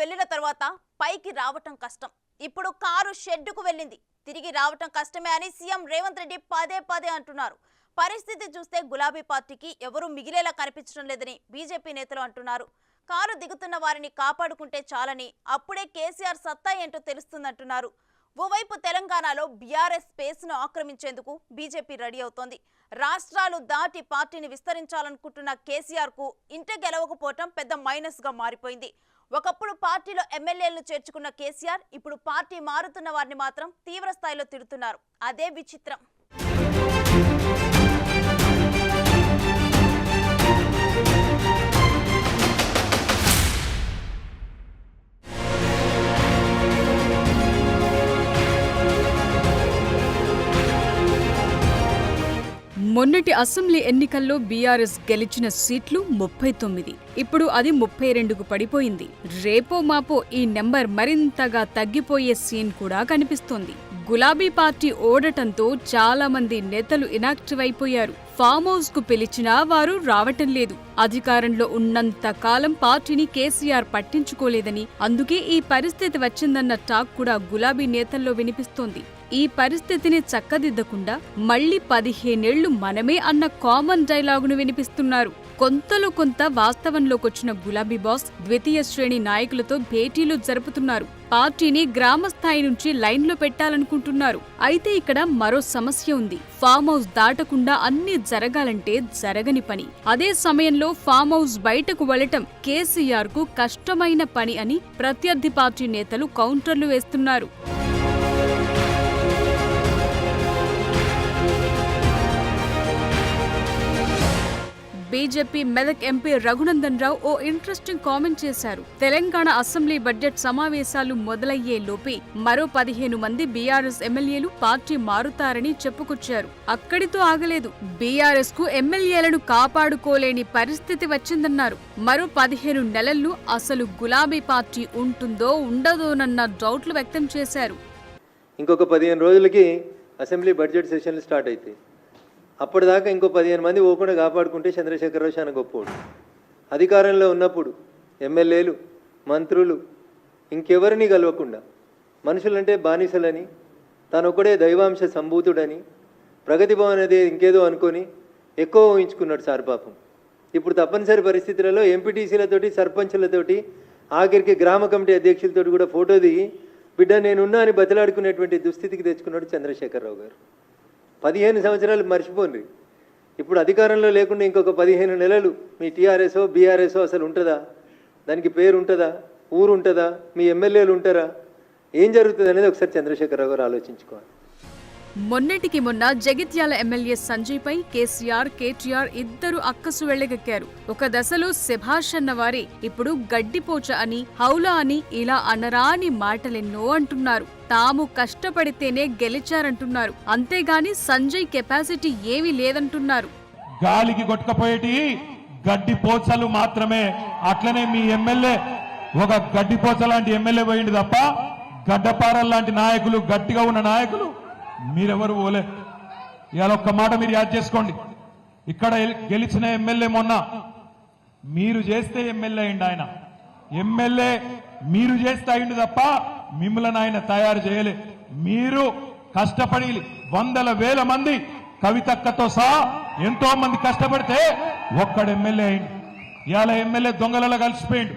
వెళ్ళిన తర్వాత పైకి రావటం కష్టం. ఇప్పుడు కారు షెడ్డుకు వెళ్ళింది, తిరిగి రావటం కష్టమే అని సీఎం రేవంత్ రెడ్డి పదే పదే అంటున్నారు. పరిస్థితి చూస్తే గులాబీ పార్టీకి ఎవరు మిగిలేలా కనిపించడం లేదని బీజేపీ నేతలు అంటున్నారు. కారు దిగుతున్న వారిని కాపాడుకుంటే చాలని, అప్పుడే కేసీఆర్ సత్తా ఏంటో తెలుస్తుందంటున్నారు. ఓవైపు తెలంగాణలో బీఆర్ఎస్ స్పేస్ను ఆక్రమించేందుకు బీజేపీ రెడీ అవుతోంది. రాష్ట్రాలు దాటి పార్టీని విస్తరించాలనుకుంటున్న కేసీఆర్కు ఇంట గెలవకపోవటం పెద్ద మైనస్గా మారిపోయింది. ఒకప్పుడు పార్టీలో ఎమ్మెల్యేలను చేర్చుకున్న కేసీఆర్ ఇప్పుడు పార్టీ మారుతున్న వారిని మాత్రం తీవ్ర స్థాయిలో తిడుతున్నారు. అదే విచిత్రం. మొన్నటి అసెంబ్లీ ఎన్నికల్లో బీఆర్ఎస్ గెలిచిన సీట్లు 39. ఇప్పుడు అది 32కు పడిపోయింది. రేపో మాపో ఈ నెంబర్ మరింతగా తగ్గిపోయే సీన్ కూడా కనిపిస్తోంది. గులాబీ పార్టీ ఓడటంతో చాలా మంది నేతలు ఇనాక్టివ్ అయిపోయారు. ఫామ్ హౌస్ కు పిలిచినా వారు రావటం లేదు. అధికారంలో ఉన్నంత కాలం పార్టీని కేసీఆర్ పట్టించుకోలేదని, అందుకే ఈ పరిస్థితి వచ్చిందన్న టాక్ కూడా గులాబీ నేతల్లో వినిపిస్తోంది. ఈ పరిస్థితిని చక్కదిద్దకుండా మళ్లీ 15 ఏళ్లు మనమే అన్న కామన్ డైలాగును వినిపిస్తున్నారు. కొంతలో కొంత వాస్తవంలోకొచ్చిన గులాబీ బాస్ ద్వితీయ శ్రేణి నాయకులతో భేటీలు జరుపుతున్నారు. పార్టీని గ్రామ స్థాయి నుంచి లైన్లో పెట్టాలనుకుంటున్నారు. అయితే ఇక్కడ మరో సమస్య ఉంది. ఫామ్ హౌస్ దాటకుండా అన్ని జరగాలంటే జరగని పని. అదే సమయంలో ఫామ్ హౌస్ బయటకు వెళ్లటం కేసీఆర్ కు కష్టమైన పని అని ప్రత్యర్థి పార్టీ నేతలు కౌంటర్లు వేస్తున్నారు. బీజేపీ మెదక్ ఎంపీ రఘునందన్ రావు ఓ ఇంట్రెస్టింగ్ కామెంట్ చేశారు. తెలంగాణ అసెంబ్లీ బడ్జెట్ సమావేశాలు మొదలయ్యే లోపే మరో 15 మంది బీఆర్ఎస్ ఎమ్మెల్యేలు పార్టీ మారుతారని చెప్పుకొచ్చారు. అక్కడితో ఆగలేదు. బీఆర్ఎస్ కు ఎమ్మెల్యేలను కాపాడుకోలేని పరిస్థితి వచ్చిందన్నారు. మరో 15 నెలల్లో అసలు గులాబీ పార్టీ ఉంటుందో ఉండదోనన్న డౌట్లు వ్యక్తం చేశారు. ఇంకొక 15 రోజులకి అసెంబ్లీ బడ్జెట్ సెషన్లు స్టార్ట్ అవుతాయి. అప్పటిదాకా ఇంకో 15 మంది పోకుండా కాపాడుకుంటే చంద్రశేఖరరావు చాలా గొప్పవాడు. అధికారంలో ఉన్నప్పుడు ఎమ్మెల్యేలు, మంత్రులు ఇంకెవరిని కలవకుండా మనుషులంటే బానిసలని, తనొక్కడే దైవాంశ సంభూతుడని, ప్రగతి భవన్ అదే ఇంకేదో అనుకొని ఎక్కువ ఊహించుకున్నాడు సార్ పాపం. ఇప్పుడు తప్పనిసరి పరిస్థితులలో ఎంపీటీసీలతోటి, సర్పంచులతోటి, ఆఖరికి గ్రామ కమిటీ అధ్యక్షులతోటి కూడా ఫోటో దిగి బిడ్డ నేనున్నా అని బతిలాడుకునేటువంటి దుస్థితికి తెచ్చుకున్నాడు చంద్రశేఖరరావు గారు. 15 సంవత్సరాలు మర్చిపోండి. ఇప్పుడు అధికారంలో లేకుండా ఇంకొక 15 నెలలు మీ టీఆర్ఎస్ఓ బీఆర్ఎస్ఓ అసలు ఉంటుందా? దానికి పేరు ఉంటుందా? ఊరు ఉంటుందా? మీ ఎమ్మెల్యేలు ఉంటారా? ఏం జరుగుతుంది అనేది ఒకసారి చంద్రశేఖరరావు గారు ఆలోచించుకోవాలి. మొన్నటికి మొన్న జగిత్యాల ఎమ్మెల్యే సంజయ్ పై కేసీఆర్, కేటీఆర్ ఇద్దరు అక్కసు వెళ్లగక్కారు. ఒక దశలో శభాష్ అన్న వారే ఇప్పుడు గడ్డిపోచ అని, హౌలా అని ఇలా అనరాని మాటలెన్నో అంటున్నారు. తాము కష్టపడితేనే గెలిచారంటున్నారు. అంతేగాని సంజయ్ కెపాసిటీ ఏమీ లేదంటున్నారు. గాలికి కొట్టుకపోయేటి గడ్డిపోచలు మాత్రమే. అట్లనే మీ ఎమ్మెల్యే ఒక గడ్డిపోచ లాంటి ఎమ్మెల్యే పోయింది తప్ప గడ్డపారల్ లాంటి నాయకులు, గట్టిగా ఉన్న నాయకులు మీరెవరు పోలే. ఇవాళ ఒక్క మాట మీరు యాద్ చేసుకోండి. ఇక్కడ గెలిచిన ఎమ్మెల్యే మొన్న మీరు చేస్తే ఎమ్మెల్యే అయింది. ఆయన ఎమ్మెల్యే మీరు చేస్తే అయింది తప్ప మిమ్మల్ని ఆయన తయారు చేయలే. మీరు కష్టపడి వందల వేల మంది కవితక్కతో సహా ఎంతో మంది కష్టపడితే ఒక్కడు ఎమ్మెల్యే అయింది. ఇవాళ ఎమ్మెల్యే దొంగలలో కలిసిపోయిండు.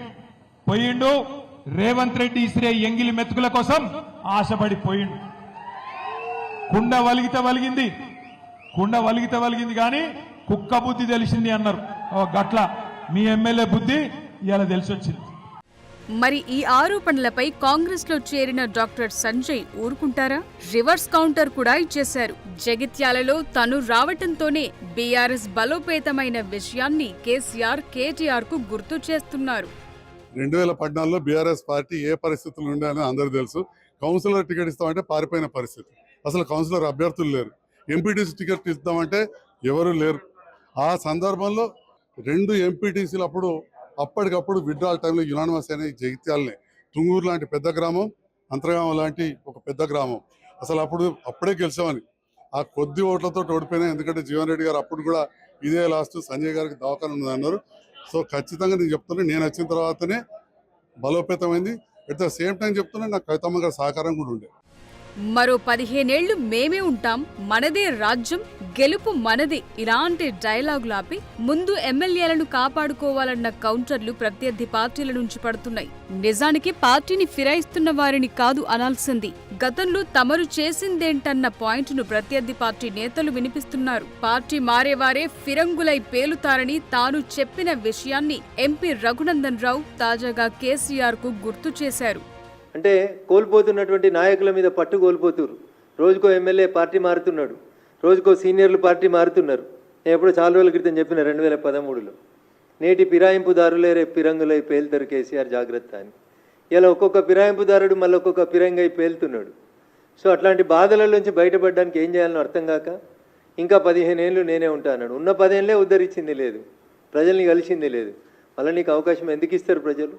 పోయిండు రేవంత్ రెడ్డి ఇసిరే ఎంగిలి మెతుకుల కోసం ఆశపడి పోయిండు. కుండ వలిగితే వలిగింది కానీ కుక్క బుద్ధి తెలిసింది అన్నారు. గట్ల మీ ఎమ్మెల్యే బుద్ధి ఇలా తెలిసొచ్చింది. మరి ఈ ఆరోపణలపై కాంగ్రెస్ లో చేరిన డాక్టర్ సంజయ్ ఊరుకుంటారా? రివర్స్ కౌంటర్ కూడా ఇచ్చేశారు. జగిత్యాలలో తను రావటంతోనే బీఆర్ఎస్ బలోపేతమైన విషయాన్ని కేసీఆర్, కేటీఆర్ కు గుర్తు చేస్తున్నారు. 2014లో బీఆర్ఎస్ పార్టీ ఏ పరిస్థితులు ఉండాలని అందరూ తెలుసు. కౌన్సిలర్ టికెట్ ఇస్తామంటే పారిపోయిన పరిస్థితి. అసలు కౌన్సిలర్ అభ్యర్థులు లేరు. ఎంపీటీసీ టికెట్ ఇస్తామంటే ఎవరు లేరు. ఆ సందర్భంలో 2 ఎంపీటీసీలు అప్పటికప్పుడు విడ్రాల్ టైంలో యునానిమస్ అనే జగిత్యాలనే, తుంగూరు లాంటి పెద్ద గ్రామం, అంతర్గామం లాంటి ఒక పెద్ద గ్రామం, అసలు అప్పుడే గెలిచామని ఆ కొద్ది ఓట్లతో ఓడిపోయినా. ఎందుకంటే జీవన్ రెడ్డి గారు అప్పుడు కూడా ఇదే లాస్ట్, సంజయ్ గారికి దవాఖాన ఉన్నది అన్నారు. సో ఖచ్చితంగా నేను చెప్తున్నా, నేను వచ్చిన తర్వాతనే బలోపేతమైంది. అట్ ద సేమ్ టైం చెప్తున్నా నాకు కవితమ్మ గారి సహకారం కూడా ఉండే. మరో 15 ఏళ్లు మేమే ఉంటాం, మనదే రాజ్యం, గెలుపు మనదే ఇలాంటి డైలాగులు ఆపి ముందు ఎమ్మెల్యేలను కాపాడుకోవాలన్న కౌంటర్లు ప్రత్యర్థి పార్టీల నుంచి పడుతున్నాయి. నిజానికి పార్టీని ఫిరాయిస్తున్న వారిని కాదు అనాల్సింది, గతంలో తమరు చేసిందేంటన్న పాయింట్ను ప్రత్యర్థి పార్టీ నేతలు వినిపిస్తున్నారు. పార్టీ మారేవారే ఫిరంగులై పేలుతారని తాను చెప్పిన విషయాన్ని ఎంపీ రఘునందన్ రావు తాజాగా కేసీఆర్ కు గుర్తు చేశారు. అంటే కోల్పోతున్నటువంటి నాయకుల మీద పట్టు కోల్పోతున్నారు. రోజుకో ఎమ్మెల్యే పార్టీ మారుతున్నాడు, రోజుకో సీనియర్లు పార్టీ మారుతున్నారు. నేను ఎప్పుడో చాలా రోజుల క్రితం చెప్పిన 2013లో నేటి ఫిరాయింపుదారులే రేపు పిరంగులై పేలుతారు కేసీఆర్ జాగ్రత్త అని. ఇలా ఒక్కొక్క ఫిరాయింపుదారుడు మళ్ళీ ఒక్కొక్క పిరంగై పేలుతున్నాడు. సో అట్లాంటి బాధల నుంచి బయటపడడానికి ఏం చేయాలని అర్థం కాక ఇంకా 15 ఏళ్ళు నేనే ఉంటా అన్నాడు. ఉన్న 10 ఏళ్ళే ఉద్ధరించింది లేదు, ప్రజల్ని కలిసింది లేదు. మళ్ళీ నీకు అవకాశం ఎందుకు ఇస్తారు ప్రజలు?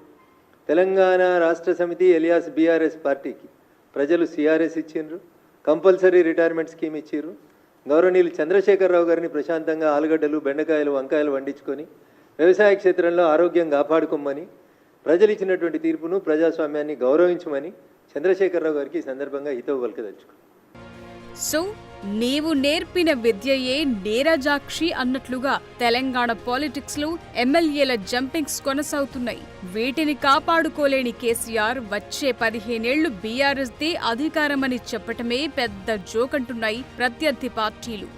తెలంగాణ రాష్ట్ర సమితి ఎలియాస్ బీఆర్ఎస్ పార్టీకి ప్రజలు సిఆర్ఎస్ ఇచ్చిండ్రు, కంపల్సరీ రిటైర్మెంట్ స్కీమ్ ఇచ్చిర్రు. గౌరవనీయులు చంద్రశేఖరరావు గారిని ప్రశాంతంగా ఆలుగడ్డలు, బెండకాయలు, వంకాయలు వండించుకొని వ్యవసాయ క్షేత్రంలో ఆరోగ్యం కాపాడుకోమని ప్రజలు ఇచ్చినటువంటి తీర్పును, ప్రజాస్వామ్యాన్ని గౌరవించమని చంద్రశేఖరరావు గారికి ఈ సందర్భంగా హితవు పలకదలుచుకున్నాను. సో నీవు నేర్పిన విద్యయే నీరజాక్షి అన్నట్లుగా తెలంగాణ పాలిటిక్స్ లో ఎమ్మెల్యేల జంపింగ్స్ కొనసాగుతున్నాయి. వీటిని కాపాడుకోలేని కేసీఆర్ వచ్చే 15 ఏళ్లు బీఆర్ఎస్ దే అధికారమని చెప్పటమే పెద్ద జోకంటున్నాయి ప్రత్యర్థి పార్టీలు.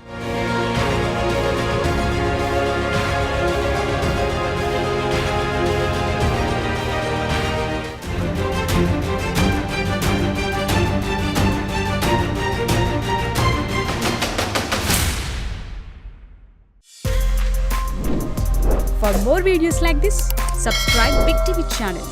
For more videos like this, subscribe Big TV channel.